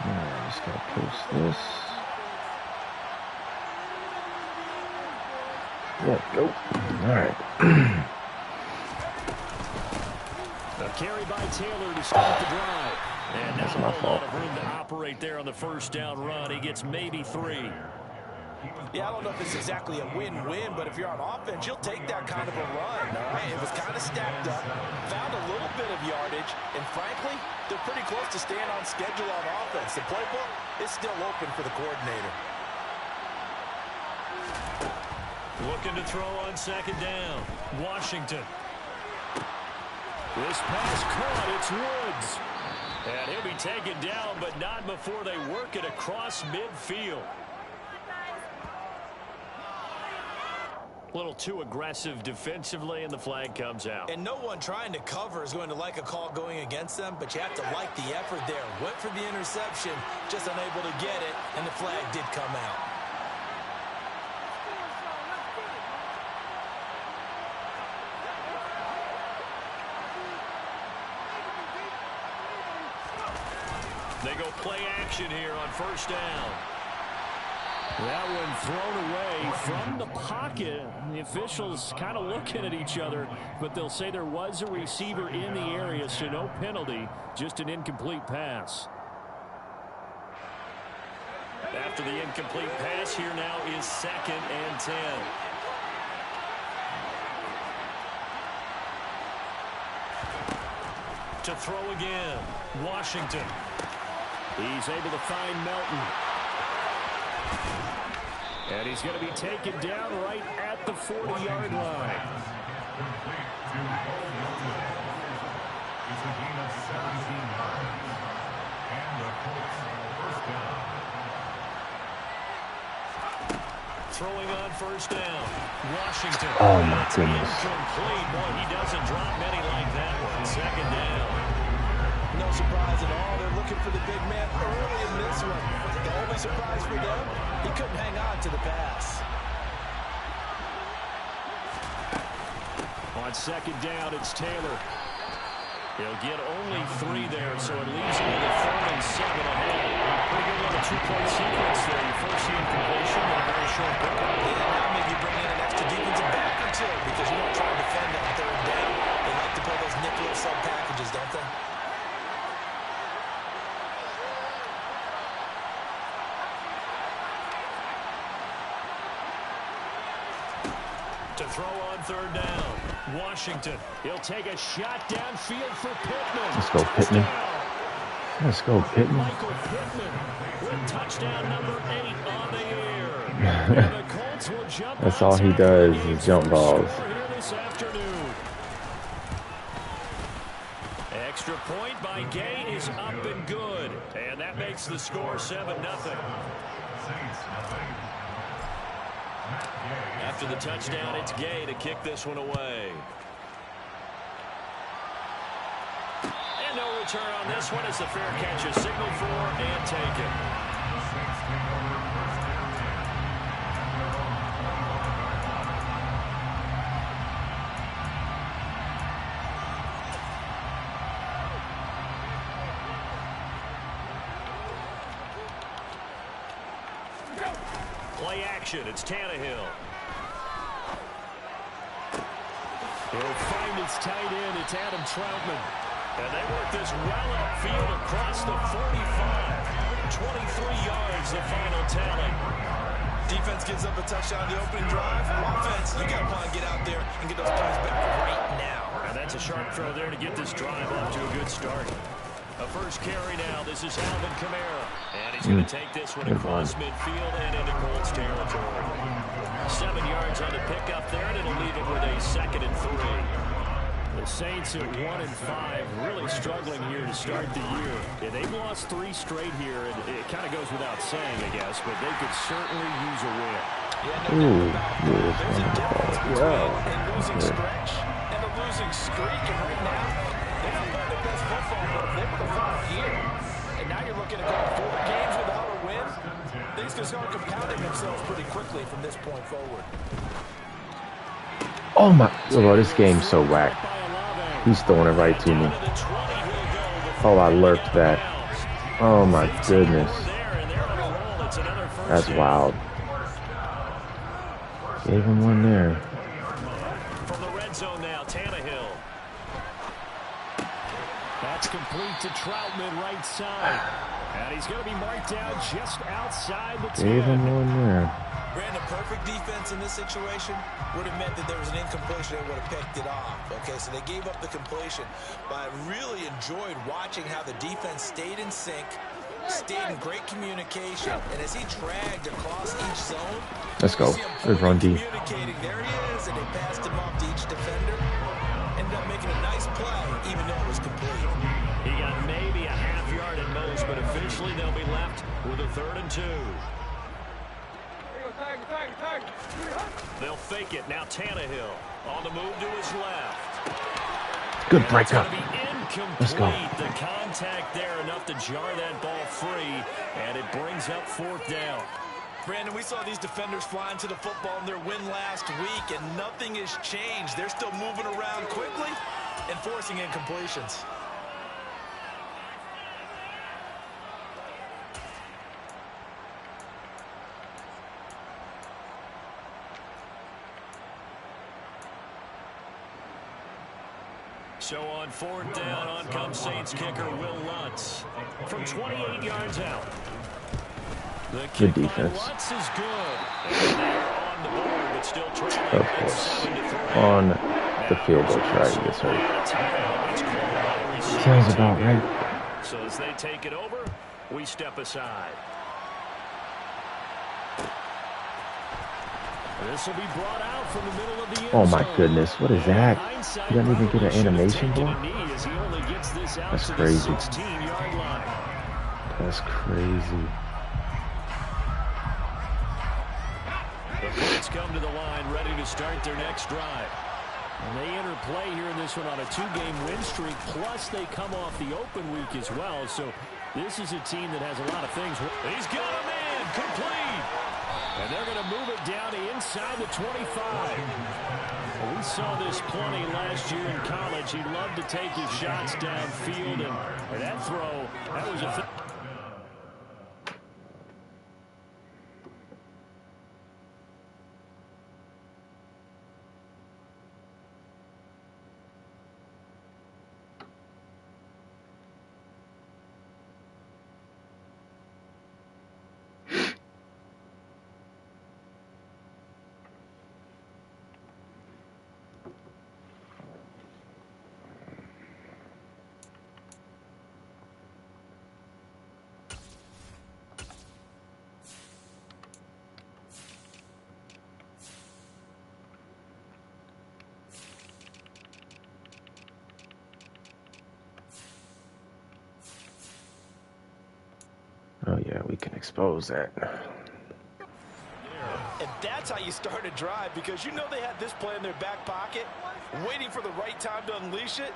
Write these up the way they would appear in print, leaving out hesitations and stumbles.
Alright, just gotta post this. Yeah, go. Alright. A carry by Taylor to start the drive. And That's not my a whole fault. lot of room to operate there on the first down run. He gets maybe 3. Yeah, I don't know if it's exactly a win-win, but if you're on offense, you'll take that kind of a run. All right? It was kind of stacked up, found a little bit of yardage, and frankly, they're pretty close to staying on schedule on offense. The playbook is still open for the coordinator. Looking to throw on second down. Washington. This pass caught. It's Woods. And he'll be taken down, but not before they work it across midfield. A little too aggressive defensively, and the flag comes out. And no one trying to cover is going to like a call going against them, but you have to like the effort there. Went for the interception, just unable to get it, and the flag did come out. They go play action here on first down. That one thrown away from the pocket. The officials kind of looking at each other, but they'll say there was a receiver in the area, so no penalty, just an incomplete pass. After the incomplete pass, here now is 2nd and 10. To throw again, Washington. He's able to find Melton. And he's going to be taken down right at the 40-yard line. Throwing on first down. Washington. Oh my goodness. Incomplete. Boy, he doesn't drop many like that one. Second down. No surprise at all. They're looking for the big man early in this one. The only surprise for them, he couldn't hang on to the pass. On second down, it's Taylor. He'll get only 3 there, so it leaves him with a 3rd and 7 ahead. Pretty good little 2-point sequence there. You first see completion and a very short pickup. Yeah, now maybe bring in an extra defensive back or two because you don't try to defend on 3rd down. They like to play those nickel sub packages, don't they? To throw on 3rd down, Washington. He'll take a shot downfield for Pittman. Let's go, Pittman. Let's go, Pittman. Michael Pittman with touchdown number 8 on the air. And the Colts will jump. That's all he does is jump balls. Here this afternoon. Extra point by Gay is up and good. And that makes the score 7-0. After the touchdown, it's Gay to kick this one away. And no return on this one as the fair catch is signaled for and taken. Play action. It's Tannehill. He'll find his tight end. It's Adam Troutman. And they work this well upfield across the 45. 23 yards, the final tally. Defense gives up a touchdown on the opening drive. Offense, you got to want to get out there and get those points back right now. And that's a sharp throw there to get this drive off to a good start. A first carry now. This is Alvin Kamara. And he's going to take this one across midfield and into Colts territory. 7 yards on the pickup there, and it'll leave it with a 2nd and 3. The Saints at 1-5, really struggling here to start the year. Yeah, they've lost 3 straight here, and it kind of goes without saying, I guess, but they could certainly use a win. Ooh, there's and losing stretch and the losing streak, and right now they're not playing their best football, but they were the 5th year. And now you're looking at going 4 games without a win. Things can start compounding themselves pretty quickly from this point forward. Oh my, oh, this game's so whack. He's throwing it right to me. Oh, I lurked that. Oh my 15 goodness. more there, and they're on a roll. It's another first That's down. wild. Gave him one there. From the red zone now, Tannehill. That's complete to Troutman, right side. And he's going to be marked down just outside the 10. Gave him one there. Brandon, perfect defense in this situation would have meant that there was an incompletion. They would have picked it off. Okay, so they gave up the completion. But I really enjoyed watching how the defense stayed in sync, stayed in great communication, and as he dragged across each zone, Let's go. Good run D. communicating. There he is, and they passed him off to each defender. Ended up making a nice play, even though it was complete. He got maybe a half yard at most, but officially they'll be left with a 3rd and 2. They'll fake it. Now Tannehill on the move to his left. Good breakup. Let's go. The contact there enough to jar that ball free, and it brings up 4th down. Brandon, we saw these defenders flying to the football in their win last week, and nothing has changed. They're still moving around quickly and forcing incompletions. So on 4th down, on comes Saints kicker Will Lutz from 28 yards out. The kick Good defense. by Lutz is good. And they're on the board, but still trailing. Of course. On the field goal try, he gets hurt. Sounds about right. So as they take it over, we step aside. This will be brought out from the middle of the end Oh my zone. goodness, what is that? He doesn't even get an animation for it? That's crazy. 16-yard line. That's crazy. The Colts come to the line ready to start their next drive. And they enter play here in this one on a 2-game win streak, plus they come off the open week as well. So this is a team that has a lot of things. He's got a man complete. And they're going to move it down to inside the 25. Well, we saw this plenty last year in college. He loved to take his shots downfield, and that throw, that was a... Oh yeah, we can expose that. And that's how you start a drive, because you know they had this play in their back pocket, waiting for the right time to unleash it.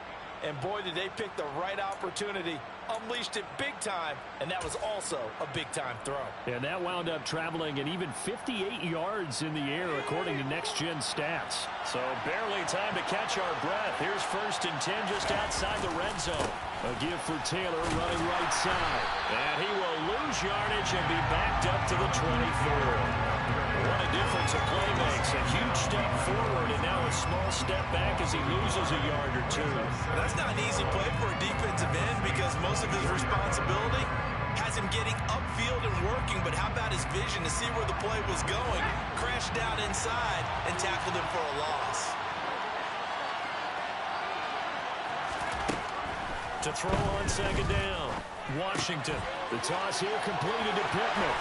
And boy, did they pick the right opportunity. Unleashed it big time, and that was also a big-time throw. And that wound up traveling an even 58 yards in the air, according to next-gen stats. So barely time to catch our breath. Here's 1st and 10 just outside the red zone. A give for Taylor running right side. And he will lose yardage and be backed up to the 24. What a difference a play makes. A huge step forward and now a small step back as he loses a yard or two. That's not an easy play for a defensive end, because most of his responsibility has him getting upfield and working. But how about his vision to see where the play was going? Crashed down inside and tackled him for a loss. To throw on 2nd down. Washington. The toss here completed to Pittman.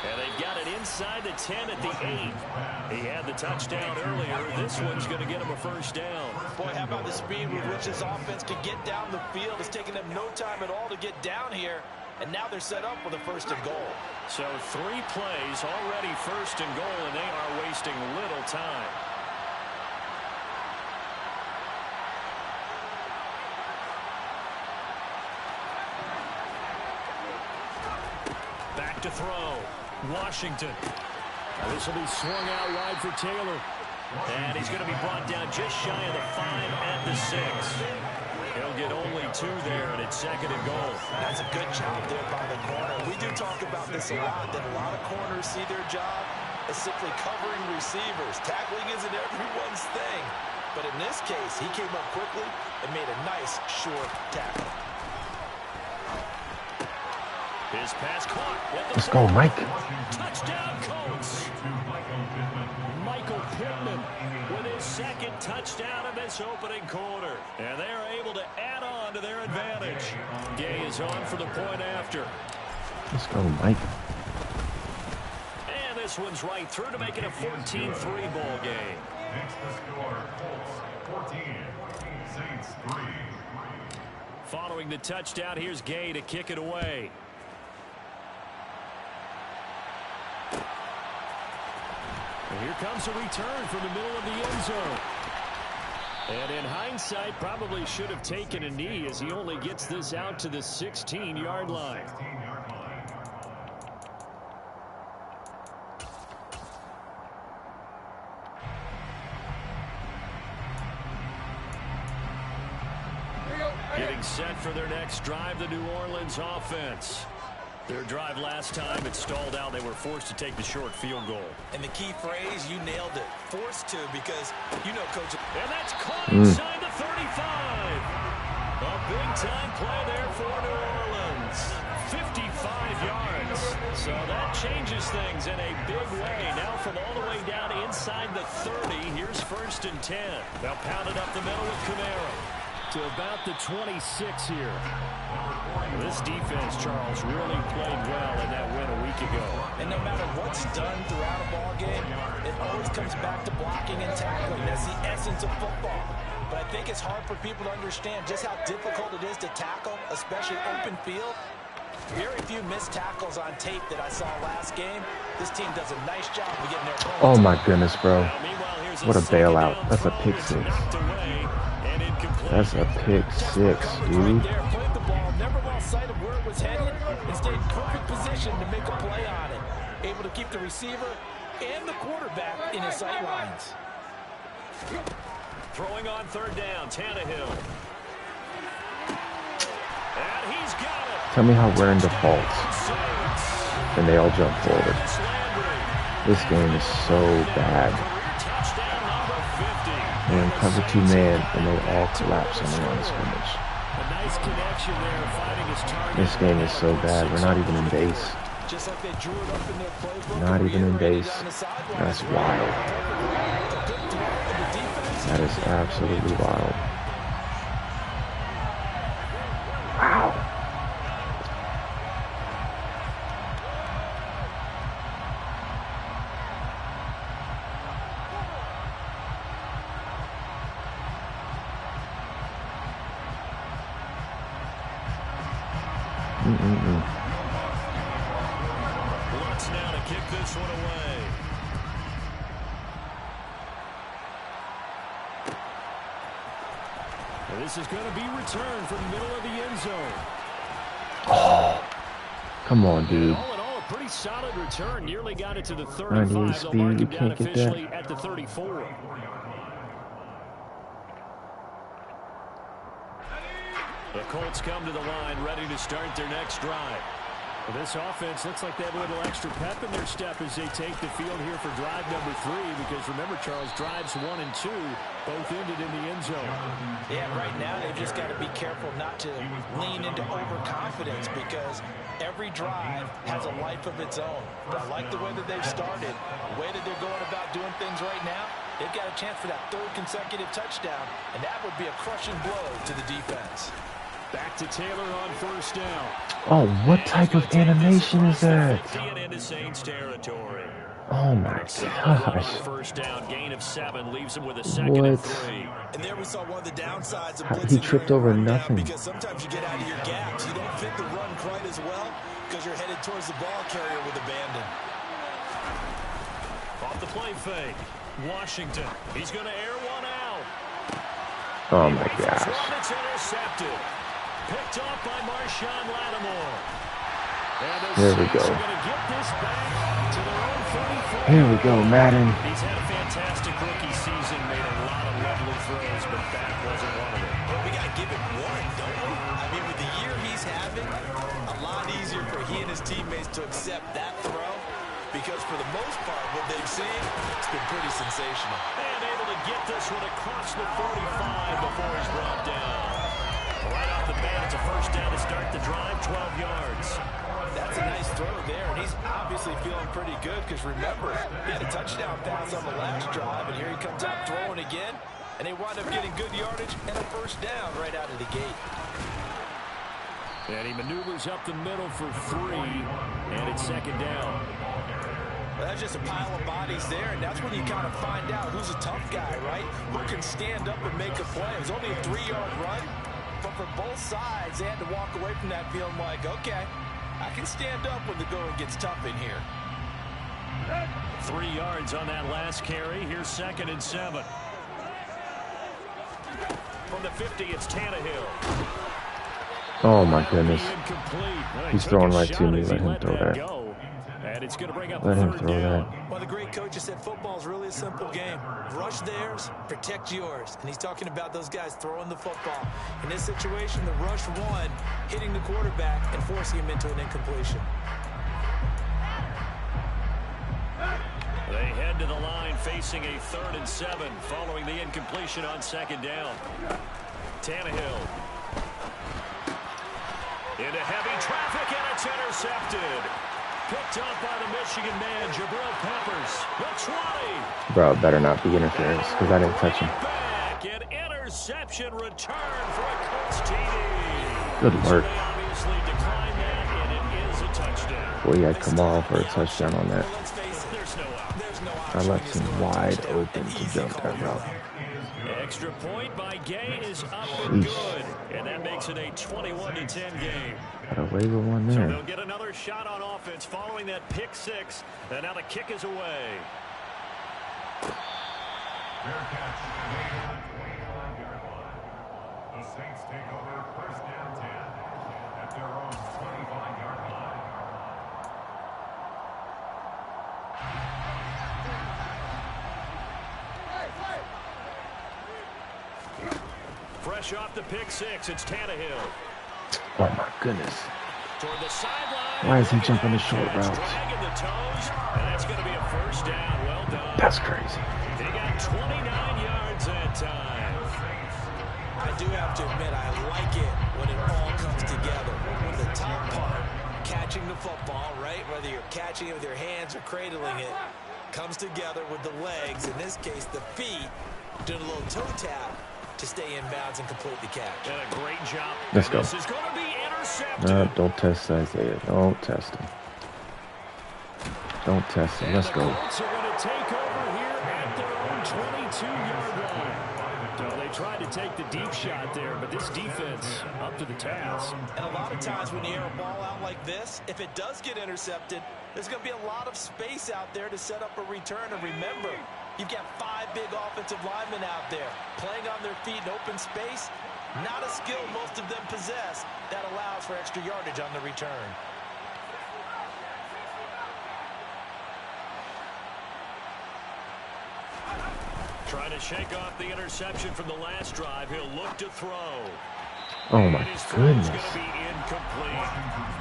And they've got it inside the 10 at the 8. He had the touchdown earlier. This one's going to get him a 1st down. Boy, how about the speed with which this offense could get down the field? It's taken them no time at all to get down here. And now they're set up with a 1st and goal. So 3 plays already 1st and goal, and they are wasting little time. Back to throw. Washington. Now this will be swung out wide for Taylor. And he's going to be brought down just shy of the 5 at the 6. He'll get only 2 there, and it's 2nd and goal. That's a good job there by the corner. We do talk about this a lot, that a lot of corners see their job as simply covering receivers. Tackling isn't everyone's thing. But in this case, he came up quickly and made a nice, short tackle. His pass caught. Let's go, Mike. Touchdown, Colts. Michael Pittman with his 2nd touchdown of this opening quarter. And they are able to add on to their advantage. Gay is on for the point after. Let's go, Mike. And this one's right through to make it a 14-3 ball game. Next to score, Colts 14, Saints 3. Following the touchdown, here's Gay to kick it away. And here comes a return from the middle of the end zone. And in hindsight, probably should have taken a knee as he only gets this out to the 16-yard line. Getting set for their next drive, the New Orleans offense. Their drive last time, it stalled out. They were forced to take the short field goal. And the key phrase, you nailed it. Forced to, because you know, Coach. And that's caught inside the 35. A big-time play there for New Orleans. 55 yards. So that changes things in a big way. Now from all the way down inside the 30, here's 1st and 10. They'll pound it up the middle with Camaro. To about the 26 here. This defense, Charles, really played well in that win a week ago. And no matter what's done throughout a ball game, it always comes back to blocking and tackling. That's the essence of football. But I think it's hard for people to understand just how difficult it is to tackle, especially open field. Very few missed tackles on tape that I saw last game. This team does a nice job of getting their opponents. Oh my goodness, bro. What a bailout. That's a pick 6. That's a pick 6, dude. Played the ball, never lost sight of where it was headed, and stayed in perfect position to make a play on it. Able to keep the receiver and the quarterback in his sight lines. Throwing on 3rd down, Tannehill. And he's got it. Tell me how we're in defaults. And they all jump forward. This game is so bad. They're in cover 2 man, and they all collapse on the line of scrimmage. This game is so bad. We're not even in base. Not even in base. That's wild. That is absolutely wild. Wow. Lutz now to kick this one away. And this is going to be returned from the middle of the end zone. Oh, come on, dude. All in all, a pretty solid return. Nearly got it to the 98 35. speed, They'll mark you him down can't get officially that. at the 34. The Colts come to the line, ready to start their next drive. Well, this offense looks like they have a little extra pep in their step as they take the field here for drive number 3. Because remember, Charles, drives 1 and 2 both ended in the end zone. Yeah, right now they've just got to be careful not to lean into overconfidence because every drive has a life of its own. But I like the way that they've started, the way that they're going about doing things right now. They've got a chance for that 3rd consecutive touchdown, and that would be a crushing blow to the defense. Back to Taylor on 1st down. Oh, what type of animation is that? Into Saints territory. Oh my gosh. 1st down, gain of 7 leaves him with a 2nd and 3. And there we saw one of the downsides of He blitzing tripped here over right now, nothing. because sometimes you get out of your gaps. You don't fit the run quite as well because you're headed towards the ball carrier with abandon. Off the play fake. Washington. He's going to air one out. Oh my gosh. It's intercepted. Picked off by Marshawn Lattimore. There we go. Get this back to their own 34. Here we go, Madden. He's had a fantastic rookie season, made a lot of lovely throws, but that wasn't one of them. But we got to give it one lot easier for he and his teammates to accept that throw because for the most part, what they've seen, it's been pretty sensational. And able to get this one across the 45 before he's brought down. Right off the bat, it's a first down to start the drive, 12 yards. That's a nice throw there, and he's obviously feeling pretty good because remember, he had a touchdown pass on the last drive, and here he comes out throwing again, and they wind up getting good yardage and a first down right out of the gate. And he maneuvers up the middle for 3, and it's second down. Well, that's just a pile of bodies there, and that's when you kind of find out who's a tough guy, right? Who can stand up and make a play. It was only a 3-yard run, but for both sides, they had to walk away from that feeling like, okay, I can stand up when the going gets tough in here. 3 yards on that last carry. Here's 2nd and 7. From the 50, it's Tannehill. Oh my goodness. He's throwing right to me. Let him throw that. And it's going to bring up Let him third throw down. that. Well, the great coach has said football is really a simple game. Rush theirs, protect yours. And he's talking about those guys throwing the football. In this situation, the rush one, hitting the quarterback and forcing him into an incompletion. They head to the line facing a 3rd and 7 following the incompletion on 2nd down. Tannehill. Into heavy traffic, and it's intercepted. Picked up by the Michigan man, Jabril Peppers. The 20. Bro, better not be interference because I didn't touch him. Back, an interception return for a Colts TD. Good work. So they obviously declined that, and it is a touchdown. Boy, I'd come off for a touchdown on that. Let's face it, There's no out. there's no I option. left him wide open to jump that route. Extra point by Gay is up and good. And that makes it a 21-10 game. Got away with one So there. they'll get another shot on offense following that pick 6. And now the kick is away. Fair catch made on the 25-yard line. The Saints take over first down 10 at their own 25-yard line. Fresh off the pick 6, it's Tannehill. Oh my goodness. Toward the sideline. Why is he jumping the short routes? Dragging the toes, and that's going to be a first down. Well done. That's crazy. He got 29 yards that time. I do have to admit, I like it when it all comes together. When the top part, catching the football, right, whether you're catching it with your hands or cradling it, comes together with the legs, in this case the feet, doing a little toe tap to stay in bounds and complete the catch. And a great job. Let's And go. This is going to be intercepted. No, don't test Isaiah. Don't test him. Don't test him. Let's The go. Colts are going to take over here at their own 22-yard line. So they tried to take the deep shot there, but this defense up to the task. And a lot of times when you air a ball out like this, if it does get intercepted, there's going to be a lot of space out there to set up a return. And remember, you've got 5 big offensive linemen out there playing on their feet in open space. Not a skill most of them possess that allows for extra yardage on the return. Trying to shake off the interception from the last drive. He'll look to throw. Oh my And his throw is goodness. going to be incomplete.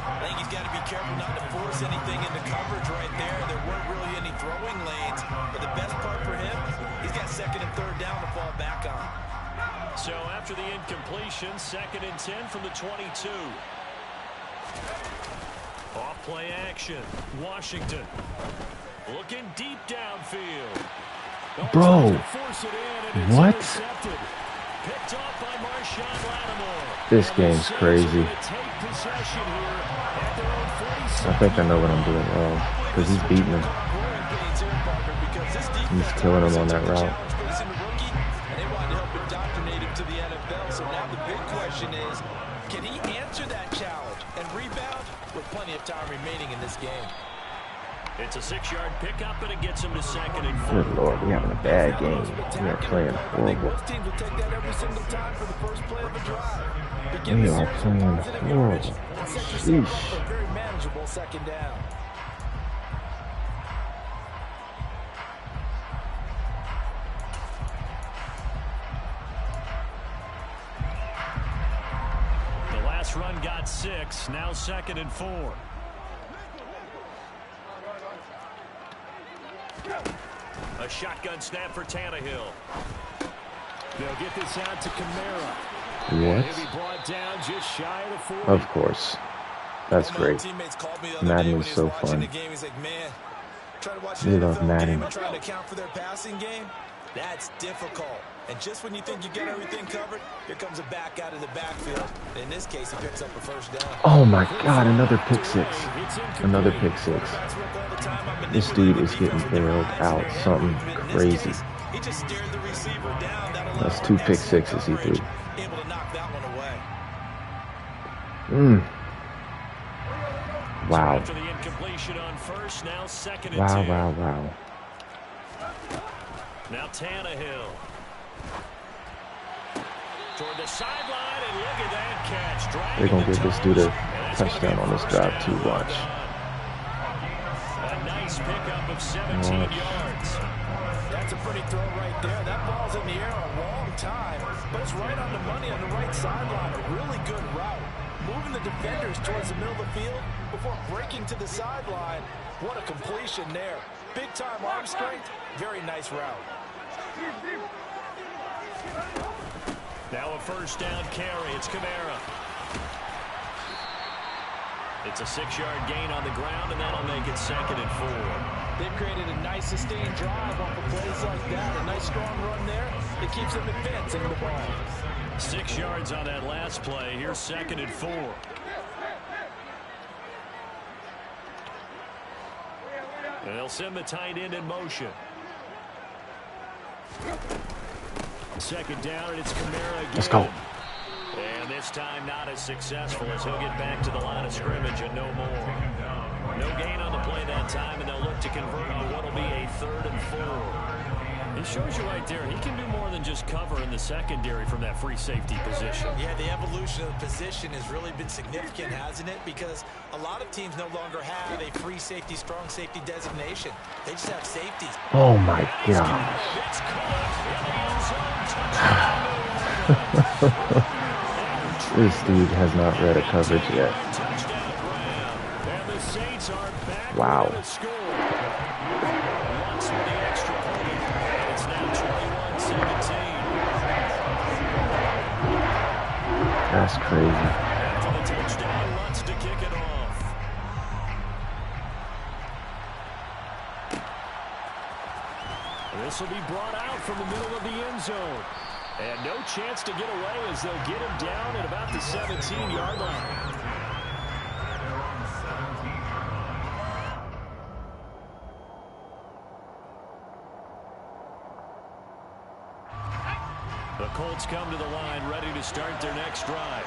I think he's got to be careful not to force anything into coverage right there. There weren't really any throwing lanes, but the best part for him, he's got 2nd and 3rd down to fall back on. So after the incompletion, 2nd and 10 from the 22. Off play action. Washington looking deep downfield. Bro, Force it in, and it's what? intercepted. Picked off by Marshawn Lattimore. This game's crazy. Take possession here at their own 46. I think I know what I'm doing wrong because he's beating him. He's killing him on that route. And they wanted to help indoctrinate him to the NFL. So now the big question is, can he answer that challenge and rebound with plenty of time remaining in this game? It's a 6-yard pickup, and it gets him to 2nd and 4. Good Lord, we're having a bad game. We are playing horrible. Most teams will take that every single time for the first play of a drive. We are playing horrible. Sheesh. A very manageable 2nd down. The last run got 6, now 2nd and 4. A shotgun snap for Tannehill. They'll get this out to Kamara. What? He'll be brought down just shy of the 40. Of course. That's great. Teammates called me the other Madden day when is he was so watching fun. the game. He's like, man, trying to watch We the love NFL Madden. game and trying to account for their passing game. That's difficult. And just when you think you get everything covered, here comes a back out of the backfield. In this case, he picks up a first down. Oh my God, another pick six. Another pick six. This dude is getting bailed out. Something crazy. He just stared the receiver down. That's 2 pick sixes he threw. Able to knock that one away. Wow. After the incompletion on first, now 2nd and 2. Wow. Now Tannehill. Toward the sideline, and look at that catch. They're going to give this dude a touchdown on this drive too. Watch. A nice pickup of 17 yards. That's a pretty throw right there. That ball's in the air a long time, but it's right on the money on the right sideline. A really good route. Moving the defenders towards the middle of the field before breaking to the sideline. What a completion there. Big-time arm strength. Very nice route. Now a first down carry. It's Kamara. It's a 6-yard gain on the ground, and that'll make it 2nd and 4. They've created a nice sustained drive off of plays like that. A nice strong run there. It keeps them advancing the ball. 6 yards on that last play. Here's 2nd and 4. And they'll send the tight end in motion. 2nd down, and it's Kamara again. Let's go. And this time not as successful as he'll get back to the line of scrimmage and no more. No gain on the play that time, and they'll look to convert on what will be a 3rd and 4. It shows you right there, he can do more than just cover in the secondary from that free safety position. Yeah, the evolution of the position has really been significant, hasn't it? Because a lot of teams no longer have a free safety, strong safety designation. They just have safeties. Oh my gosh. This dude has not read a coverage yet. Wow. That's crazy. This will be brought out from the middle of the end zone. And no chance to get away as they'll get him down at about the 17-yard line. The Colts come to the line ready to start their next drive.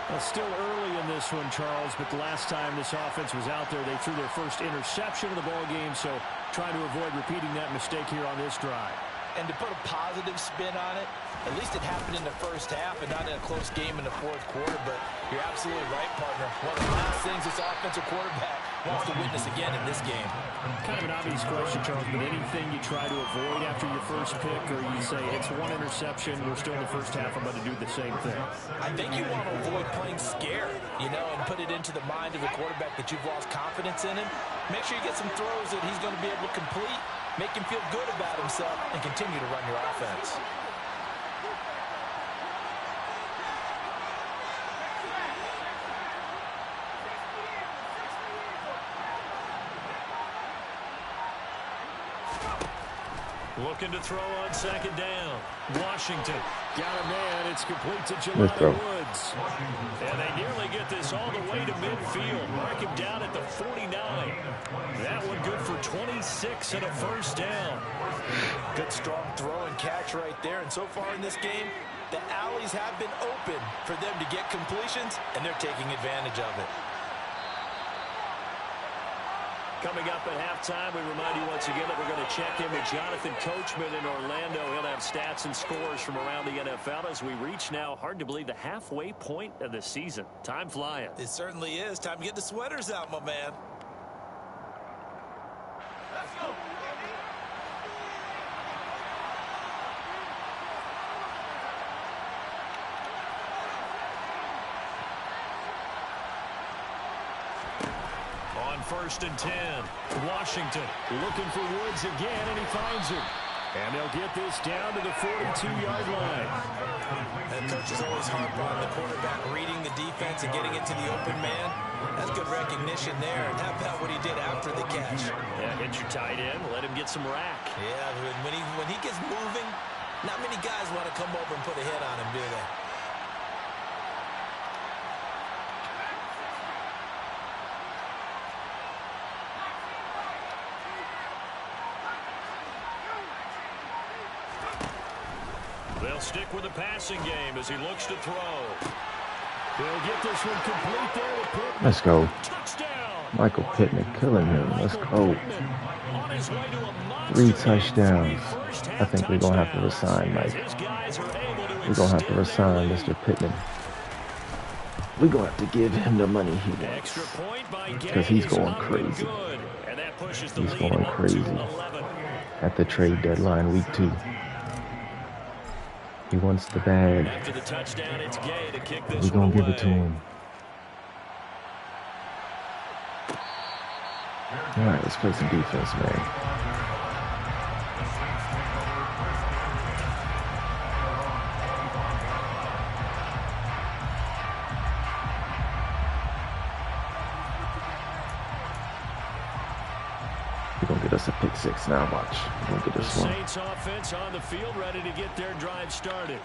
Well, still early in this one, Charles, but the last time this offense was out there, they threw their first interception of the ball game, so trying to avoid repeating that mistake here on this drive. And to put a positive spin on it, at least it happened in the first half and not in a close game in the fourth quarter. But you're absolutely right, partner. One of the last things this offensive quarterback wants to witness again in this game. Kind of an obvious question, Charles, but anything you try to avoid after your first pick, or you say it's one interception, we're still in the first half, I'm going to do the same thing? I think you want to avoid playing scared, and put it into the mind of the quarterback that you've lost confidence in him. Make sure you get some throws that he's going to be able to complete, make him feel good about himself, and continue to run your offense. Looking to throw on 2nd down. Washington got a man. It's complete to Jelani Woods. And they nearly get this all the way to midfield. Mark him down at the 49. That one good for 26 and a first down. Good strong throw and catch right there. And so far in this game, the alleys have been open for them to get completions, and they're taking advantage of it. Coming up at halftime, we remind you once again that we're going to check in with Jonathan Coachman in Orlando. He'll have stats and scores from around the NFL as we reach now, hard to believe, the halfway point of the season. Time flying. It certainly is. Time to get the sweaters out, my man. Let's go. On 1st and 10, Washington looking for Woods again, and he finds him. And they'll get this down to the 42-yard line. And coach is always hard on the quarterback reading the defense and getting into the open man. That's good recognition there. And how about what he did after the catch? Yeah, hit your tight end, let him get some rack. Yeah, when he gets moving, not many guys want to come over and put a hit on him, do they? They'll stick with the passing game as he looks to throw. He'll get this one complete there to Pittman. Let's go. Touchdown. Michael Pittman killing him. Let's go. On his way to a 3 touchdowns. I think we're going to have to resign Mike. We're going to have to resign Mr. Pittman. We're going to have to give him the money he wants. Because he's going crazy. He's going crazy. At the trade deadline, week 2. He wants the bag. We're going to give it to him. All right, let's play some defense, man. We're going to get us a pick 6 now, watch. We're going to get this one. Saints offense on the field, ready to get their drive started.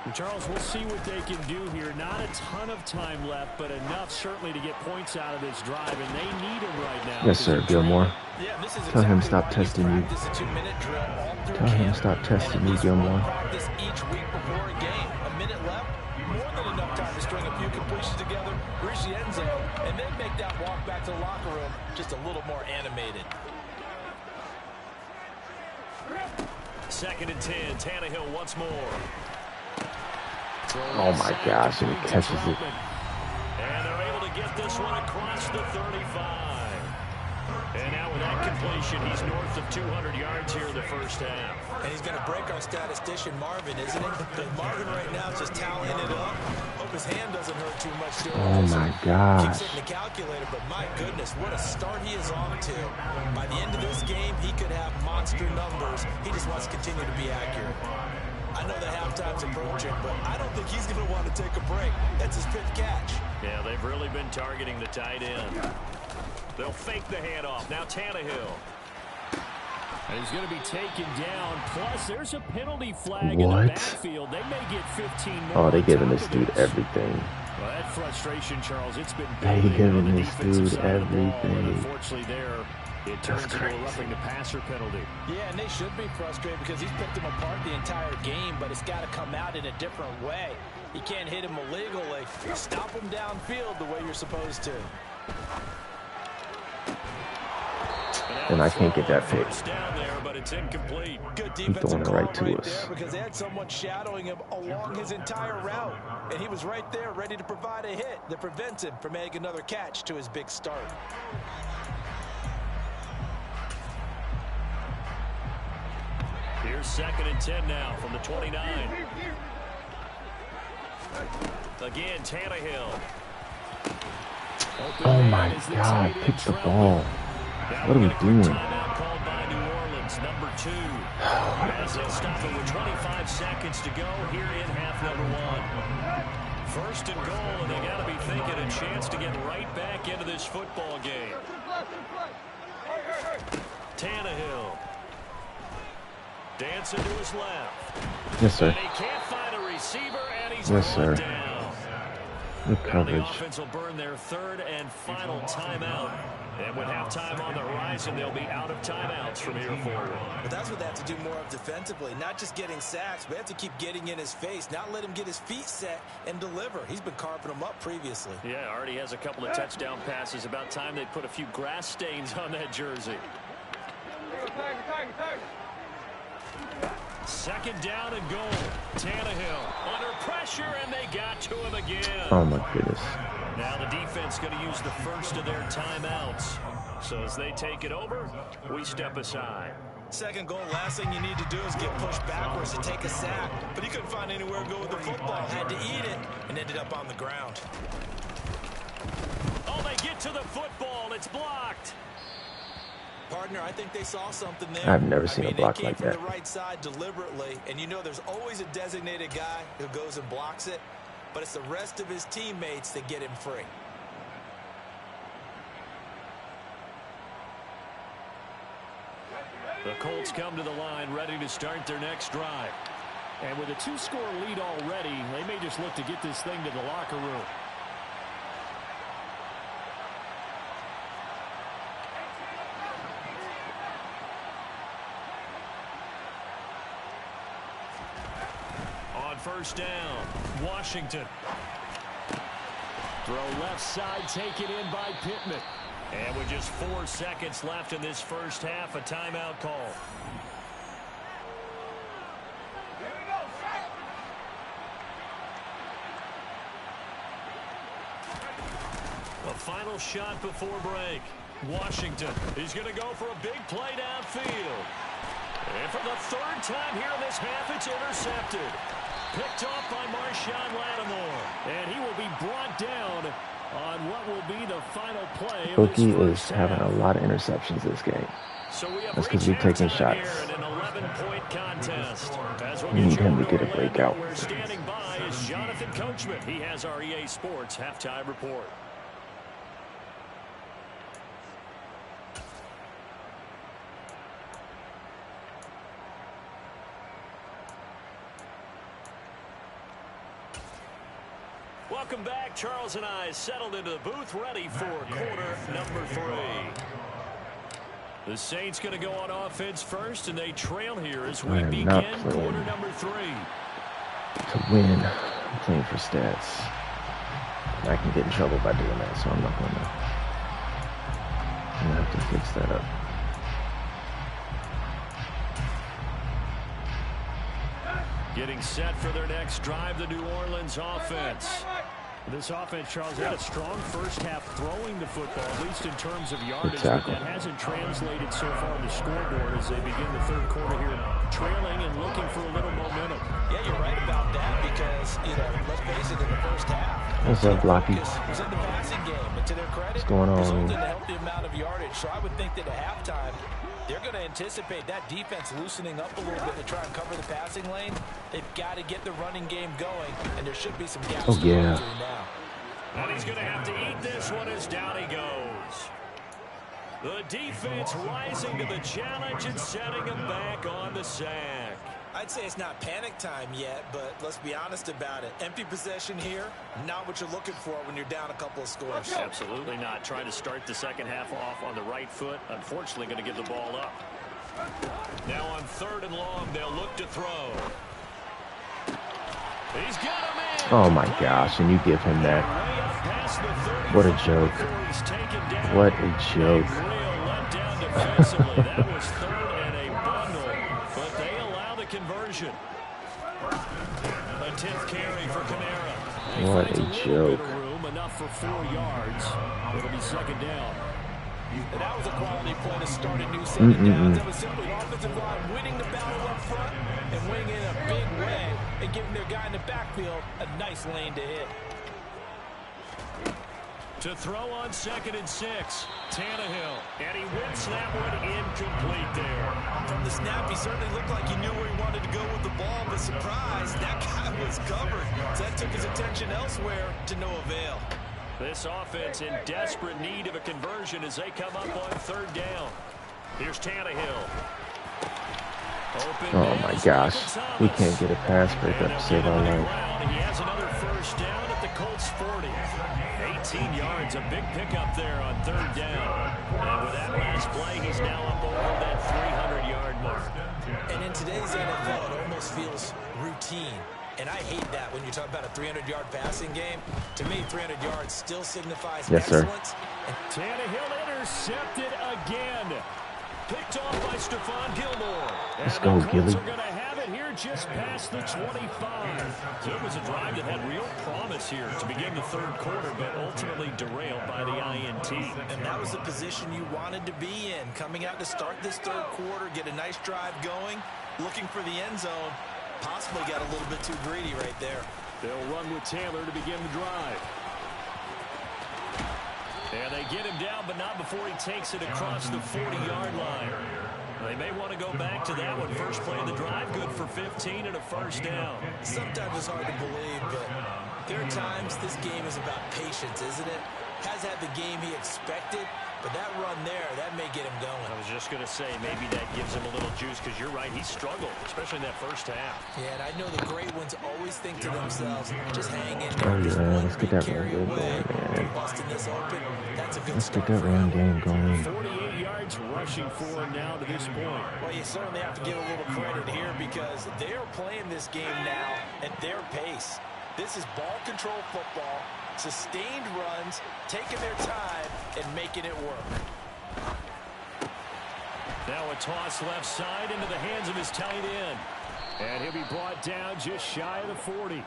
And Charles, we'll see what they can do here. Not a ton of time left, but enough certainly to get points out of this drive, and they need him right now. Yes, sir, Gilmore. Yeah, this is Tell him exactly stop testing you. Tell him stop testing you, Gilmore. Practice each week before a game. A minute left, more than enough time to string a few completions together, reach the end zone, and then make that walk back to the locker room just a little more animated. 2nd and 10, Tannehill once more. Oh my gosh, and he catches it. And they're able to get this one across the 35. And now with that completion, he's north of 200 yards here in the first half. And he's going to break our statistician Marvin, isn't he? Because Marvin right now is just tallying it up. Hope his hand doesn't hurt too much doing Oh this. my gosh. Keeps hitting the calculator, but my goodness, what a start he is on to. By the end of this game, he could have monster numbers. He just wants to continue to be accurate. I know the halftime's approaching, but I don't think he's going to want to take a break. That's his 5th catch. Yeah, they've really been targeting the tight end. They'll fake the handoff. Now Tannehill. And he's going to be taken down. Plus, there's a penalty flag in the backfield. They may get 15 more. Oh, they're giving this dude everything. Well, that frustration, Charles, it's been They giving this dude everything. Unfortunately, there it turns into a roughing the passer penalty. Yeah, and they should be frustrated because he's picked them apart the entire game, but it's got to come out in a different way. You can't hit him illegally. Stop him downfield the way you're supposed to. And I can't get that pick. Down there, but it's incomplete. Good He's defensive throwing it call right to us. there because they had someone shadowing him along his entire route, and he was right there ready to provide a hit that prevents him from making another catch to his big start. Here's 2nd and 10 now from the 29. Again, Tannehill. Oh my God, pick the ball. What are we doing? Timeout called by New Orleans, number 2. As they'll stop it with 25 seconds to go here in half number 1. 1st and goal, and they got to be thinking a chance to get right back into this football game. Tannehill. Dancing to his left. Yes, sir. And he can't find a receiver, and he's Yes, sir. down. Good Now the coverage. offense will burn their 3rd and final timeout. And with halftime on the horizon, they'll be out of timeouts from here forward. But that's what they have to do more of defensively, not just getting sacks, but they have to keep getting in his face, not let him get his feet set and deliver. He's been carving them up previously. Yeah, already has a couple of touchdown passes. About time they put a few grass stains on that jersey. 2nd down and goal. Tannehill under pressure, and they got to him again. Oh my goodness. Now the defense going to use the first of their timeouts. So as they take it over, we step aside. 2nd goal, last thing you need to do is get pushed backwards to take a sack. But he couldn't find anywhere to go with the football. Had to eat it and ended up on the ground. Oh, they get to the football. it's blocked. Partner, I think they saw something there. I've never seen a block like that. They came from the right side deliberately, and you know there's always a designated guy who goes and blocks it, but it's the rest of his teammates that get him free. The Colts come to the line ready to start their next drive. And with a 2-score lead already, they may just look to get this thing to the locker room. On first down, Washington. Throw left side, taken in by Pittman. And with just 4 seconds left in this first half, a timeout call. A final shot before break. Washington is going to go for a big play downfield. And for the 3rd time here in this half, it's intercepted. Picked off by Marshawn Lattimore. And he will be brought down on what will be the final play. Bookie is having a lot of interceptions this game. So that's because we're taking shots. We need him to get a breakout. We're standing by is Jonathan Coachman. He has our EA Sports halftime report. Welcome back. Charles and I settled into the booth ready for quarter number 3. The Saints going to go on offense first, and they trail here as we begin quarter number 3. To win, I'm playing for stats. I can get in trouble by doing that, so I'm not going to. I'm going to have to fix that up. Getting set for their next drive, the New Orleans offense. This offense, Charles, had a strong first half throwing the football, at least in terms of yardage, but that hasn't translated so far on the scoreboard as they begin the 3rd quarter here, trailing and looking for a little momentum. Yeah, you're right about that because, let's face it, in the first half, what's up, Blocky? was in the passing game, and to their credit, what's going on? Resulted in a healthy amount of yardage. So I would think that at halftime, they're going to anticipate that defense loosening up a little bit to try and cover the passing lane. They've got to get the running game going, and there should be some gaps to go through now. And he's going to have to eat this one as down he goes. The defense rising to the challenge and setting him back on the sack. I'd say it's not panic time yet, but let's be honest about it. Empty possession here, not what you're looking for when you're down a couple of scores. Absolutely not. Trying to start the second half off on the right foot. Unfortunately, going to give the ball up. Now on 3rd and long, they'll look to throw. He's got him in. Oh, my gosh, and you give him that. What a joke. What a joke. That was 3rd and a bundle, but they allow the conversion. A 10th carry for Kamara. What a joke. Room, enough for 4 yards. It'll be 2nd down. And that was a quality play to start a new 2nd down. That was simply offensive line winning the battle up front and winning in a big way and giving their guy in the backfield a nice lane to hit. To throw on 2nd and 6, Tannehill, and he wins that one incomplete there. From the snap, he certainly looked like he knew where he wanted to go with the ball, but surprise, that guy was covered. So that took his attention elsewhere to no avail. This offense in desperate need of a conversion as they come up on 3rd down. Here's Tannehill. Oh my gosh, we can't get a pass breakup to save our life. He has another first down at the Colts 40. 18 yards, a big pickup there on 3rd down. And with that last play, he's now up over that 300-yard mark. And in today's NFL, it almost feels routine. And I hate that when you talk about a 300-yard passing game. To me, 300 yards still signifies excellence. And Tannehill intercepted again. Picked off by Stephon Gilmore. Let's go, Gilly. Are going to have it here just past the 25. So it was a drive that had real promise here to begin the 3rd quarter, but ultimately derailed by the INT. And that was the position you wanted to be in. Coming out to start this 3rd quarter, get a nice drive going, looking for the end zone. Possibly got a little bit too greedy right there. They'll run with Taylor to begin the drive. And they get him down, but not before he takes it across the 40-yard line. They may want to go back to that one. First play of the drive, good for 15 and a first down. Sometimes it's hard to believe, but there are times this game is about patience, isn't it? Has had the game he expected, but that run there, that may get him going. I was just going to say, maybe that gives him a little juice, because you're right, he struggled, especially in that first half. Yeah, and I know the great ones always think to themselves, just hang in Oh, there. yeah, let's get that run game going, man. Busting this open, that's a good Let's start get that run game going. 48 yards rushing for him now to this point. Well, you certainly have to give a little credit here because they are playing this game now at their pace. This is ball control football, sustained runs, taking their time, and making it work. Now a toss left side into the hands of his tight end. And he'll be brought down just shy of the 40.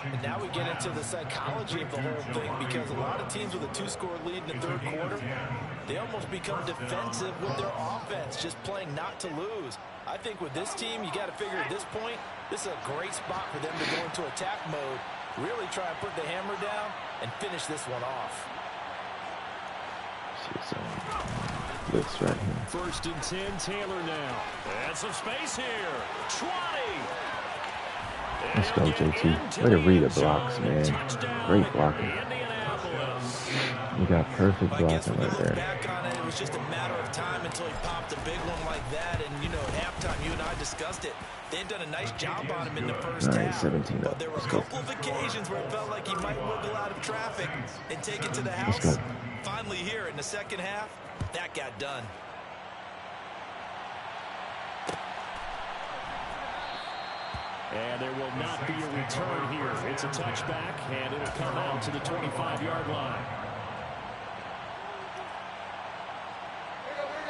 And now we get into the psychology of the whole thing because a lot of teams with a two-score lead in the third quarter, they almost become defensive with their offense, just playing not to lose. I think with this team, you got to figure at this point, this is a great spot for them to go into attack mode, really try and put the hammer down and finish this one off. See some blitz right here. First and 10, Taylor now. And some space here. 20. Let's go, JT. Way to read the blocks, man. Great blocking. You got perfect blocking right there. Back on it, it was just a matter of time until he popped a big one like that. And, you know, at halftime, you and I discussed it. They'd done a nice job on him in the first half. 17 but there were a couple of occasions where it felt like he might wiggle out of traffic and take it to the house. Let's go. Finally here in the second half, that got done. And there will not be a return here. It's a touchback, and it'll come out to the 25-yard line.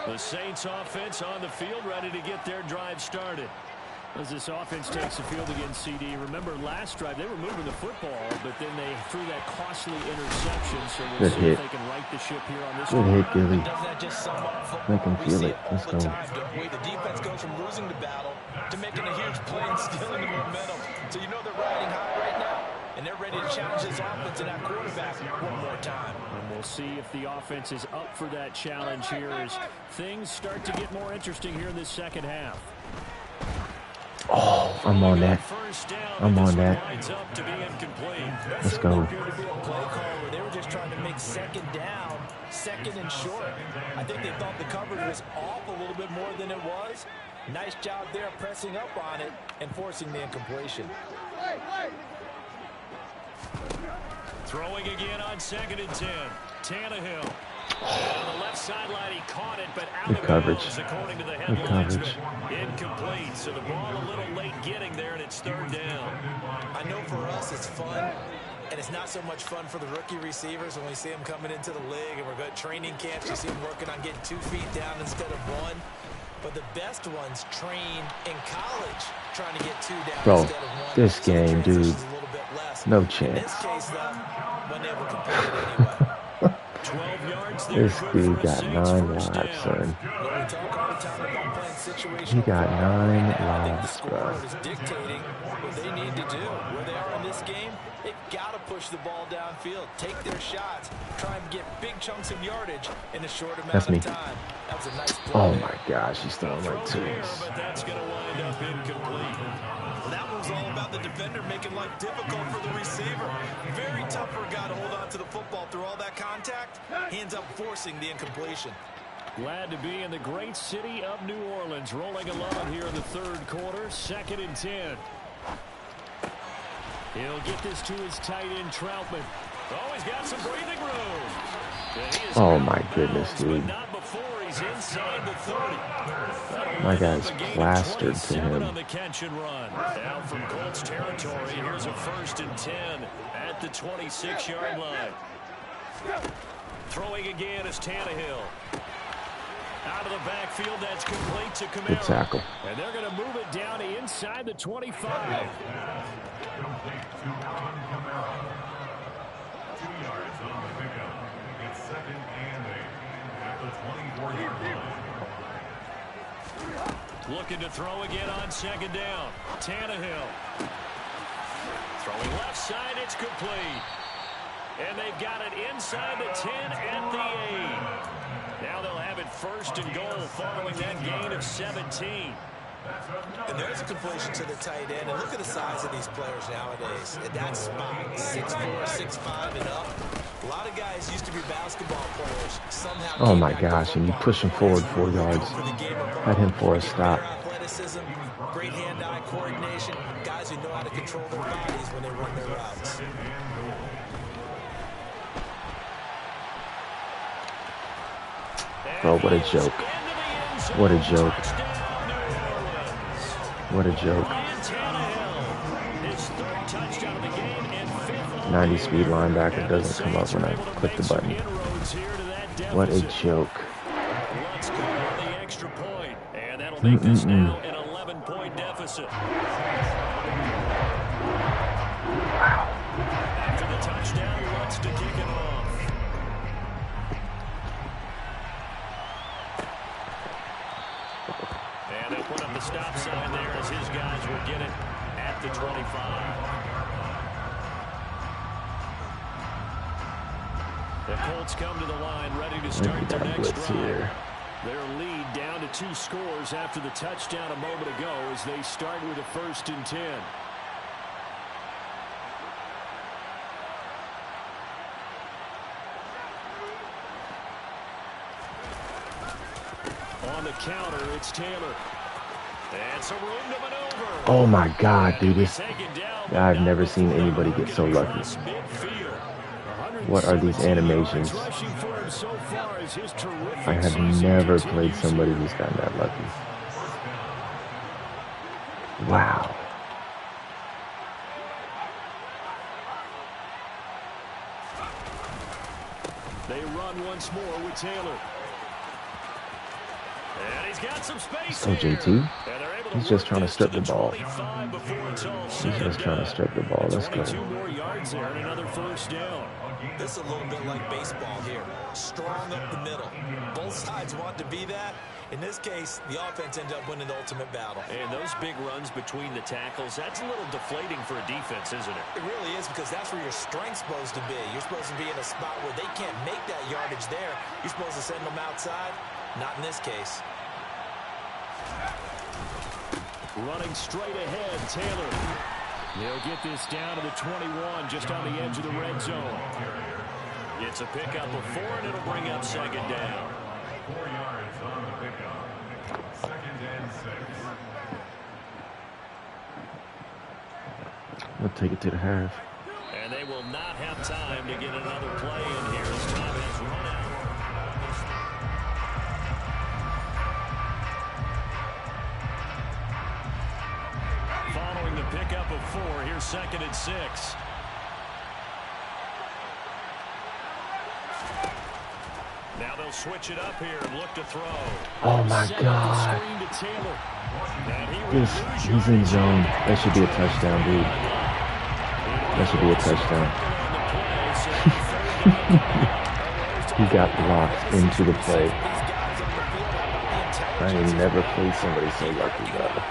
The Saints offense on the field, ready to get their drive started. As this offense takes the field against CD. Remember last drive, they were moving the football, but then they threw that costly interception. So we'll see if they can right the ship here on this one. Good hit, Gilly. Doesn't that just sum up football? Make him feel it. Let's go. The defense goes from losing the battle to making a huge play and stealing the momentum. So you know they're riding high right now, and they're ready to challenge this offense and that quarterback one more time. And we'll see if the offense is up for that challenge here as things start to get more interesting here in this second half. Oh, I'm on that. I'm on that. Let's go. They were just trying to make second down, second and short. I think they thought the coverage was off a little bit more than it was. Nice job there pressing up on it and forcing the incompletion. Throwing again on 2nd and 10. Tannehill. On the left sideline, he caught it, but out of bounds, according to the headlines. Incomplete, so the ball a little late getting there, and it's third down. I know for us it's fun, and it's not so much fun for the rookie receivers when we see them coming into the league, and we're good training camps. You see them working on getting 2 feet down instead of 1. But the best ones train in college trying to get 2 down instead of 1. This game, dude, no chance. In this case, though, wasn't able to complete it anyway. 12 yards This dude got 9 lives, son. He got 9 lives, bro. Is dictating what they need to do. Where they are in this game, they've got to push the ball downfield, take their shots, try and get big chunks of yardage in a short amount of time. That was a nice play. Oh my gosh, he's throwing like 2s. But that's going to wind up incomplete. Well, that one's all about the defender making life difficult for the receiver. Very tough for a guy to hold on to the football through all that contact. He ends up forcing the incompletion. Glad to be in the great city of New Orleans. Rolling along here in the third quarter. 2nd and 10. He'll get this to his tight end, Troutman. Oh, he's got some breathing room. Oh, my goodness, dude. Not before he's inside the 30. My guy's plastered to him. On the catch and run. Now from Colts territory, here's a 1st and 10 at the 26-yard line. Throwing again is Tannehill. Out of the backfield, that's complete to Camaro. Good tackle. And they're going to move it down to inside the 25. Complete to Camaro. 2 yards on the pickup. It's 2nd and 8 at the 24-yard line. Looking to throw again on 2nd down. Tannehill. Throwing left side, it's complete. And they've got it inside the 10 at the 8. Now they'll have it first and goal following that gain of 17. And there's a completion to the tight end. And look at the size of these players nowadays. At that spot, 6'4", 6'5", and up. A lot of guys used to be basketball players. Somehow Oh my gosh, and you push him forward 4 yards. Had him for a stop. Athleticism, great hand-eye coordination. Guys who know how to control their bodies when they run their routes. Oh, what a joke. What a joke. What a joke. 90 speed linebacker doesn't come up when I click the button. What a joke. Let's go on the extra point. And that'll make this now an 11-point deficit. Wow. After the touchdown, wants to kick it off. And they'll put up the stop sign there as his guys will get it at the 25. The Colts come to the line ready to start their next drive. Their lead down to 2 scores after the touchdown a moment ago as they start with a 1st and 10. On the counter, it's Taylor. And some room to maneuver. Oh my God, dude. I've never seen anybody get so lucky. What are these animations? I have never played somebody who's gotten that lucky. Wow. They run once more with Taylor. And he's got some space. So JT, he's just trying to strip the ball. He's just trying to strip the ball. Let's go. 2 more yards there and another 1st down. This is a little bit like baseball here. Strong up the middle. Both sides want to be that. In this case, the offense ends up winning the ultimate battle. And those big runs between the tackles, that's a little deflating for a defense, isn't it? It really is, because that's where your strength's supposed to be. You're supposed to be in a spot where they can't make that yardage there. You're supposed to send them outside. Not in this case. Running straight ahead, Taylor. He'll get this down to the 21, just on the edge of the red zone. It's a pickup of 4, and it'll bring up 2nd down. 4 yards on the pickup. 2nd and 6. We'll take it to the half. And they will not have time to get another play in here as time has run out. Following the pickup of 4, here's 2nd and 6. Now they'll switch it up here and look to throw. Oh my God. He's in zone. That should be a touchdown, dude. That should be a touchdown. He got blocked into the play. I ain't never played somebody so lucky, brother.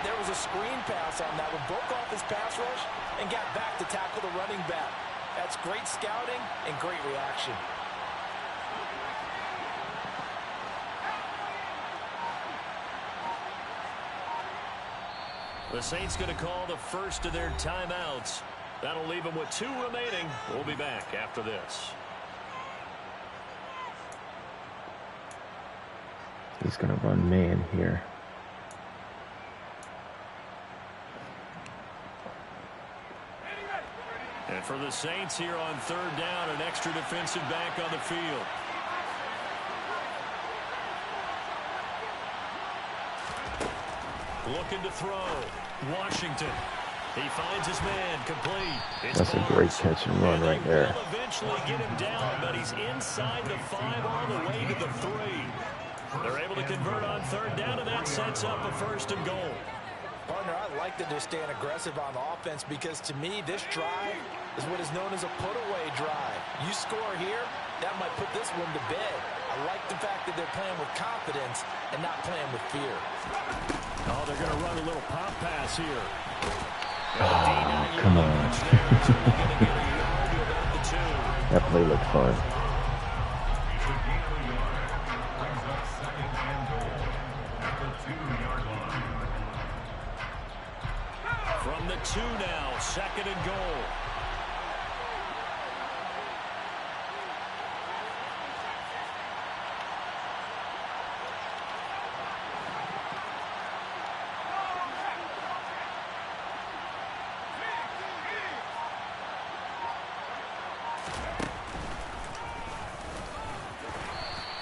There was a screen pass on that one. Broke off his pass rush and got back to tackle the running back. That's great scouting and great reaction. The Saints going to call the first of their timeouts. That'll leave them with 2 remaining. We'll be back after this. He's going to run man here. And for the Saints here on 3rd down, an extra defensive back on the field. Looking to throw. Washington. He finds his man, complete. That's a great catch and run right there. Eventually get him down, but he's inside the 5 all the way to the 3. They're able to convert on 3rd down, and that sets up a 1st and goal. Partner, I like that they're staying aggressive on offense, because to me, this drive is what is known as a put-away drive. You score here, that might put this one to bed. I like the fact that they're playing with confidence and not playing with fear. Oh, they're going to run a little pop pass here. Oh, come on. That play looked fun. From the 2 now, 2nd and goal.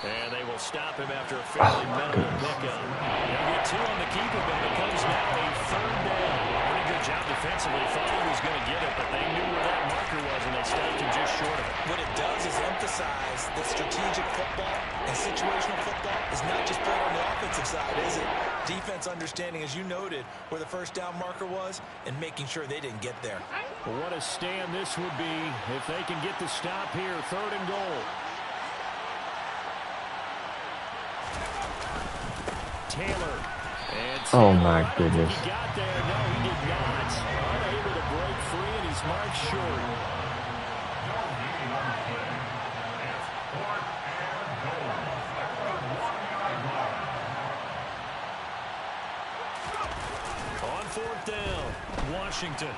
And they will stop him after a fairly minimal pickup. They'll get 2 on the keeper, but it becomes now a 3rd down. Pretty good job defensively. Thought he was going to get it, but they knew where that marker was, and they stopped him just short of it. What it does is emphasize that strategic football and situational football is not just played on the offensive side, is it? Defense understanding, as you noted, where the 1st down marker was and making sure they didn't get there. Well, what a stand this would be if they can get the stop here. 3rd and goal. Taylor. And oh my goodness. He got there. No, he did not. Unable to break free, and he's marked short. On 4th down, Washington.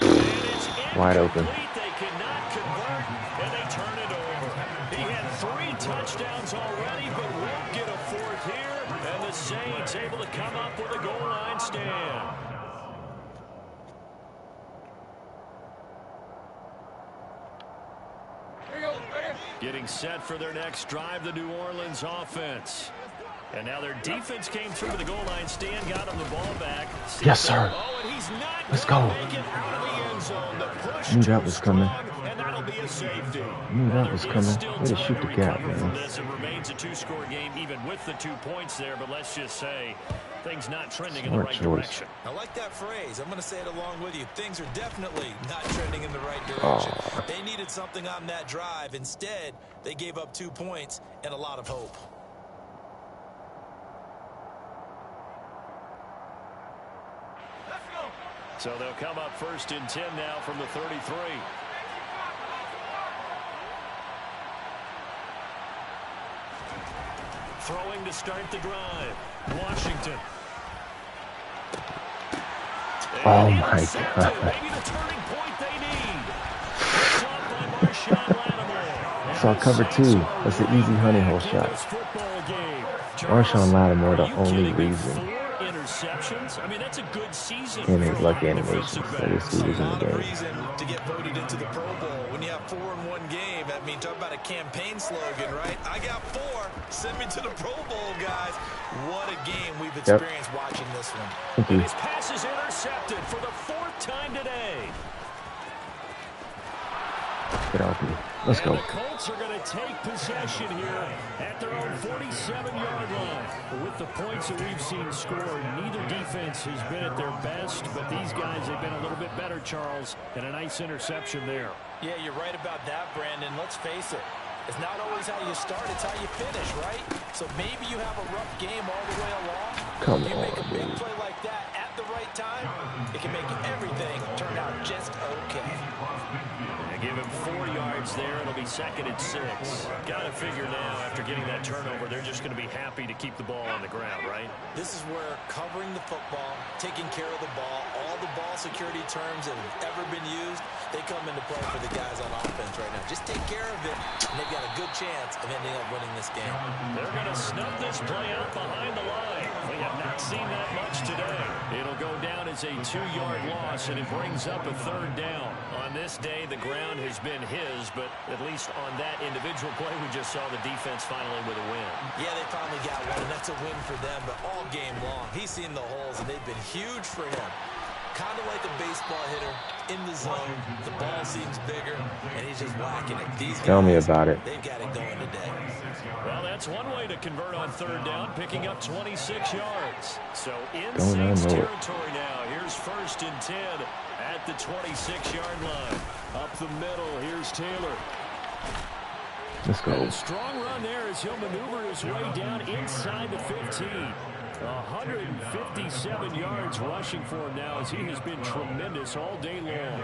And it's wide open. They cannot convert, and they turn it over. He had 3 touchdowns already, but won't get a 4th here. And the Saints able to come up with a goal line stand. Getting set for their next drive, the New Orleans offense. And now their defense came through with the goal line stand, got him the ball back. Yes, sir. Oh, and he's not Let's go. make it out of the end zone. The push Knew that was coming. and that'll be a safety. Knew that was coming. Way to shoot the gap, man. This. It remains a 2-score game, even with the 2 points there. But let's just say things not trending in the right direction. I like that phrase. I'm going to say it along with you. Things are definitely not trending in the right direction. Oh. They needed something on that drive. Instead, they gave up 2 points and a lot of hope. So they'll come up 1st and 10 now from the 33. Throwing to start the drive. Washington. Oh my God. Maybe the turning point they need. Shot by Marshawn Lattimore. Saw cover 2. That's an easy honey hole shot. Marshawn Lattimore, the only reason. Interceptions. I mean, that's a good season. And his lucky animations. That is who was in the game. Reason to get voted into the Pro Bowl when you have 4 in one game. I mean, talk about a campaign slogan, right? I got 4. Send me to the Pro Bowl, guys. What a game we've experienced watching this one. Thank you. His pass is intercepted for the 4th time today. Get off me. Let's go. And the Colts are going to take possession here at their own 47-yard line. With the points that we've seen scored, neither defense has been at their best, but these guys have been a little bit better, Charles, and a nice interception there. Yeah, you're right about that, Brandon. Let's face it. It's not always how you start, it's how you finish, right? So maybe you have a rough game all the way along. Come you on, make a big dude. play like that at the right time, it can make everything turn out just okay. Give him 4 yards there. It'll be 2nd and 6. Got to figure now, after getting that turnover, they're just going to be happy to keep the ball on the ground, right? This is where covering the football, taking care of the ball, all the ball security terms that have ever been used, they come into play for the guys on offense right now. Just take care of it, and they've got a good chance of ending up winning this game. They're going to snub this play out behind the line. We have not seen that much today. It'll go down as a 2-yard loss, and it brings up a 3rd down. On this day, the ground has been his, but at least on that individual play, we just saw the defense finally with a win. Yeah, they finally got one, and that's a win for them, but all game long, he's seen the holes, and they've been huge for him. Kind of like a baseball hitter in the zone. The ball seems bigger, and he's just whacking it. These guys, Tell me about it. They've got it going today. Well, that's one way to convert on 3rd down, picking up 26 yards. So in Don't I Saints know it. territory now. Here's 1st and 10 at the 26-yard line. Up the middle, here's Taylor. Let's go. And a strong run there as he'll maneuver his way down inside the 15. 157 yards rushing for him now as he has been tremendous all day long.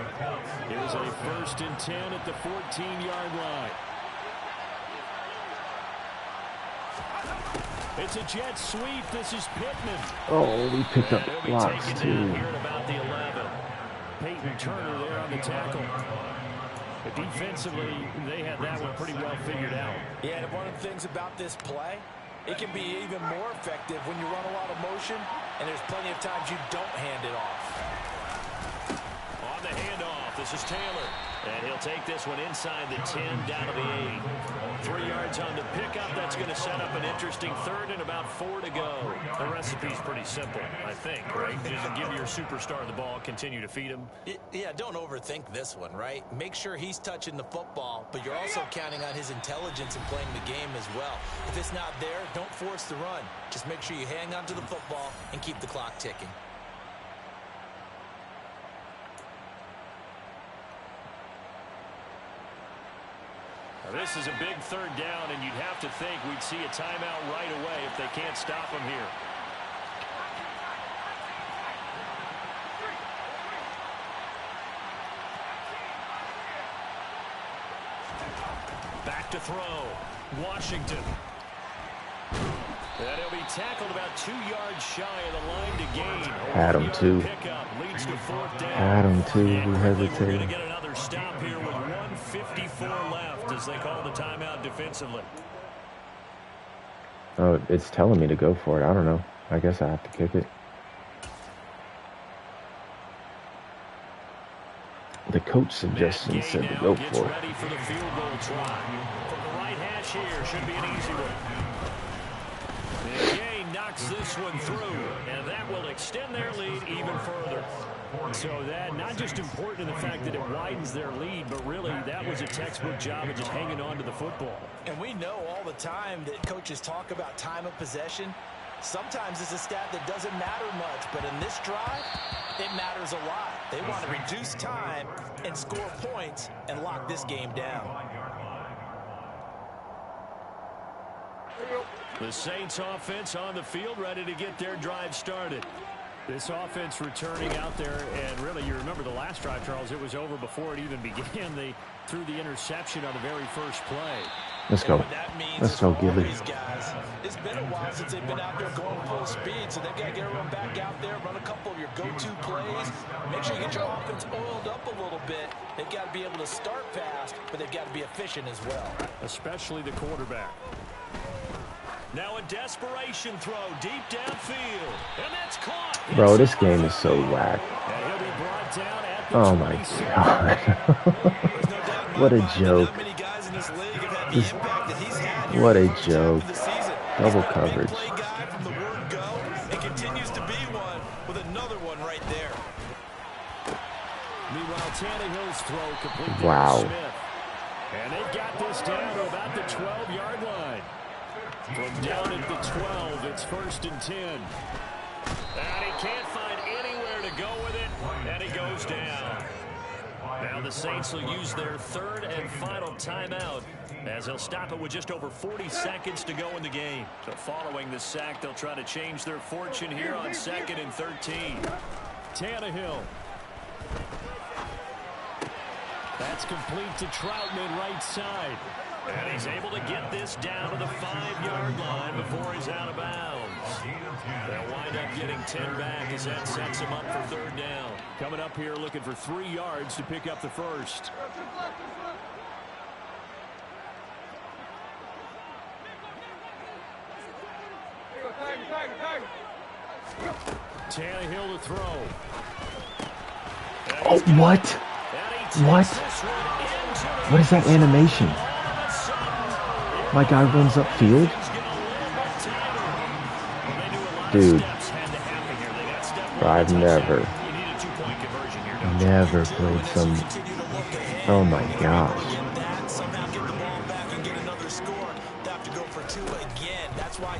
Here's a 1st and 10 at the 14-yard line. It's a jet sweep. This is Pittman. Oh, he picked up blocks too. Here at about the 11. Peyton Turner there on the tackle. But defensively, they had that one pretty well figured out. Yeah, and one of the things about this play, it can be even more effective when you run a lot of motion, and there's plenty of times you don't hand it off. On the handoff, this is Taylor. And he'll take this one inside the 10, down to the 8. 3 yards on the pickup. That's going to set up an interesting 3rd and about 4 to go. The recipe's pretty simple, I think, right? Just give your superstar the ball, continue to feed him. Yeah, don't overthink this one, right? Make sure he's touching the football, but you're also counting on his intelligence in playing the game as well. If it's not there, don't force the run. Just make sure you hang on to the football and keep the clock ticking. This is a big 3rd down, and you'd have to think we'd see a timeout right away if they can't stop him here. Back to throw. Washington. And he'll be tackled about 2 yards shy of the line to gain. Had him too. Leads to 4th down. Had him too. We We're hesitated. going to get another stop here with 1:54 left as they call the timeout defensively. Oh, it's telling me to go for it. I don't know. I guess I have to kick it. The coach suggestion said to go for it. Ready for the field goal try. From the right hash here, should be an easy one. And Gay knocks this one through, and that will extend their lead even further. So that not just important in the fact that it widens their lead, but really that was a textbook job of just hanging on to the football. And we know all the time that coaches talk about time of possession. Sometimes it's a stat that doesn't matter much, but in this drive, it matters a lot. They want to reduce time and score points and lock this game down. The Saints offense on the field, ready to get their drive started. This offense returning out there, and really, you remember the last drive, Charles, it was over before it even began. They threw the interception on the very first play. Let's go. Let's go, Gilly. Guys, it's been a while since they've been out there going full speed, so they've got to get everyone back out there, run a couple of your go-to plays. Make sure you get your offense oiled up a little bit. They've got to be able to start fast, but they've got to be efficient as well. Especially the quarterback. Now a desperation throw deep downfield. And that's caught. Bro, this game is so whack. And he'll be brought down at the Oh my 27. God. What a joke. What a joke. Double coverage. It continues to be one with another one right there. Meanwhile, Tannehill's throw complete. Wow. Smith. And they've got this down to about the 12-yard line. From down at the 12, it's 1st and 10. And he can't find anywhere to go with it, and he goes down. Now the Saints will use their 3rd and final timeout as they'll stop it with just over 40 seconds to go in the game. So following the sack, they'll try to change their fortune here on 2nd and 13. Tannehill. That's complete to Troutman right side. And he's able to get this down to the 5-yard line before he's out of bounds. They'll wind up getting 10 back as that sets him up for 3rd down. Coming up here looking for 3 yards to pick up the first. Tannehill to throw. Oh, what? What? What is that animation? My guy runs upfield? Dude. Bro, I've never played some... Oh my gosh.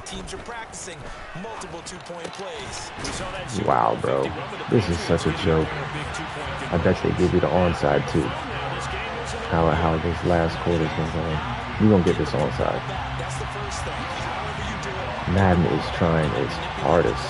Teams are practicing multiple two-point plays. Wow, bro. This is such a joke. I bet they give you the onside, too. How this last quarter's been going. You're going to get this onside. That's the first thing. However you Madden is trying its hardest.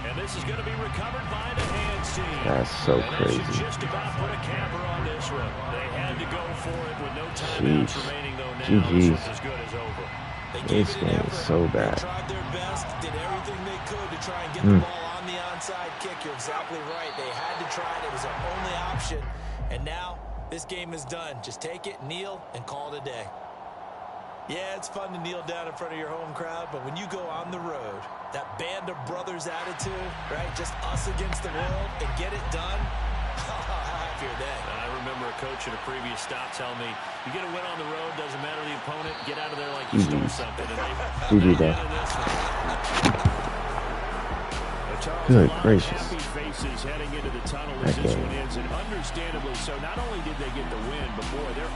And this is going to be recovered by the hands team. That's so crazy. Just about put a capper on this one. They had to go for it with no timeouts remaining, though. Now this one's as good as over. This game is so bad. They tried their best, did everything they could to try and get the ball on the onside kick. You're exactly right. They had to try it. It was their only option. And now this game is done. Just take it, kneel, and call it a day. Yeah, it's fun to kneel down in front of your home crowd, but when you go on the road, that band of brothers attitude, right, just us against the world, and get it done, how happy are they? I remember a coach at a previous stop telling me, you get a win on the road, doesn't matter the opponent, get out of there like you stole something. And GG, though. Good gracious. Happy faces heading into the tunnel That as this game. one ends, and understandably so. Not only did they get the win, but boy, they're